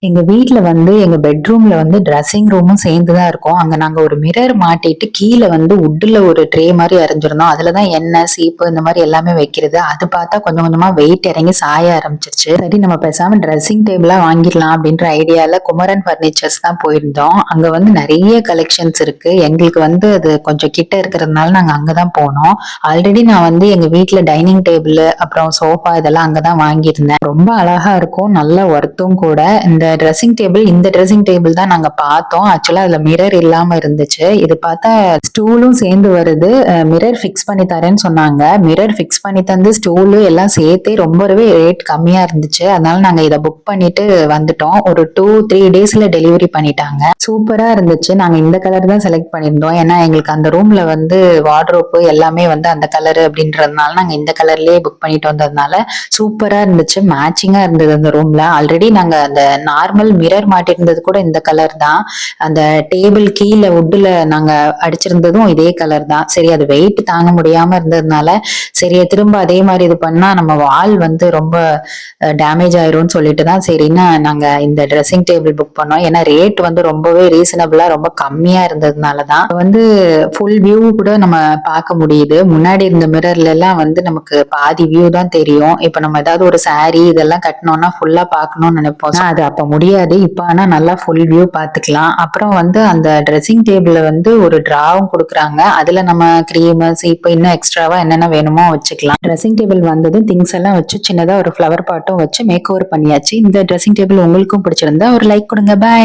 எங்க வீட்ல வந்து எங்க பெட்ரூம்ல வந்து ட்ரெஸ்ஸிங் ரூமும் சேர்ந்து தான் இருக்கும். அங்க நாங்க ஒரு மிரர் மாட்டிட்டு கீழ வந்து வுட்ல ஒரு ட்ரே மாரி அறைஞ்சிருந்தோம். அதுல தான் எண்ணெய், சீப்பு இந்த மாரி எல்லாமே வைக்கிறது. அது பார்த்தா கொஞ்சம் கொஞ்சமா வெயிட் இறங்கி சாய ஆரம்பிச்சிருச்சு. சரி நம்ம பேசாம ட்ரெஸ்ஸிங் டேபிளா வாங்கிடலாம் அப்படின்ற ஐடியால குமரன் பர்னிச்சர்ஸ் தான் போயிருந்தோம். அங்க வந்து நெறைய கலெக்ஷன்ஸ் இருக்கு. எங்களுக்கு வந்து அது கொஞ்சம் கிட்ட இருக்கிறதுனால நாங்க அங்க தான் போனோம். ஆல்ரெடி நான் வந்து எங்க வீட்ல டைனிங் டேபிள், அப்புறம் சோஃபா இதெல்லாம் அங்க தான் வாங்கியிருந்தேன். ரொம்ப அழகா இருக்கும். நல்ல ஒர்த்தும் கூட. இந்த ட்ரெஸ்ஸிங் டேபிள் தான் நாங்க பார்த்தோம். ஆக்சுவலா அதுல மிரர் இல்லாம இருந்துச்சு. இது பார்த்தா ஸ்டூலும் சேர்ந்து வருது. மிரர் ஃபிக்ஸ் பண்ணி தரேன்னு சொன்னாங்க. மிரர் ஃபிக்ஸ் பண்ணி தந்து ஸ்டூலு எல்லாம் சேர்த்தே ரொம்பவே ரேட் கம்மியா இருந்துச்சு. அதனால நாங்க இத புக் பண்ணிட்டு வந்துட்டோம். ஒரு 2-3 டேஸ்ல டெலிவரி பண்ணிட்டாங்க. சூப்பரா இருந்துச்சு. நாங்க இந்த கலர் தான் செலக்ட் பண்ணியிருந்தோம். ஏன்னா எங்களுக்கு அந்த ரூம்ல வந்து வார்ட்ரோப் எல்லாமே வந்து அந்த கலர் அப்படின்றதுனால நாங்க இந்த கலர்லயே புக் பண்ணிட்டு வந்ததுனால சூப்பரா இருந்துச்சு. மேட்சிங்கா இருந்தது அந்த ரூம்ல. ஆல்ரெடி நாங்க அந்த நார்மல் மிரர் மாட்டிருந்தது கூட இந்த கலர் தான். அந்த டேபிள் கீழ வுட்ல நாங்க அடிச்சிருந்ததும் இதே கலர் தான். சரி அது வெயிட் தாங்க முடியாம இருந்ததுனால சரி திரும்ப அதே மாதிரி இது பண்ணா நம்ம வால் வந்து ரொம்ப டேமேஜ் ஆயிரும்னு சொல்லிட்டு தான் சரின்னு நாங்க இந்த ட்ரெஸ்ஸிங் டேபிள் புக் பண்ணோம். ஏன்னா ரேட் வந்து ரொம்பவே ரீசனபிளா ரொம்ப கம்மியா இருந்ததுனால தான் வந்து ஃபுல் வியூ கூட நம்ம பார்க்க முடியுது. முன்னாடி இருந்த மிரர்ல எல்லாம் வந்து நமக்கு பாதி வியூ தான் தெரியும். இப்ப நம்ம ஏதாவது ஒரு saree இதெல்லாம் கட்டணும்னா ஃபுல்லா பார்க்கணும்னு நினைப்போம். அது அப்ப முடியாது. இப்ப ஆனா நல்லா ஃபுல் வியூ பாத்துக்கலாம். அப்புறம் வந்து அந்த ட்ரெஸ்ஸிங் டேபிள்ல வந்து ஒரு டிராவும் கொடுக்குறாங்க. அதுல நம்ம கிரீம், சீப்பு இன்னும் எக்ஸ்ட்ராவா என்னென்ன வேணுமோ வச்சுக்கலாம். ட்ரெஸ்ஸிங் டேபிள் வந்தது திங்ஸ் எல்லாம் வச்சு சின்னதா ஒரு ஃப்ளவர் பாட்டும் வச்சு மேக் ஓவர் பண்ணியாச்சு. இந்த ட்ரெஸ்ஸிங் டேபிள் உங்களுக்கும் பிடிச்சிருந்தா ஒரு லைக் கொடுங்க. பாய்.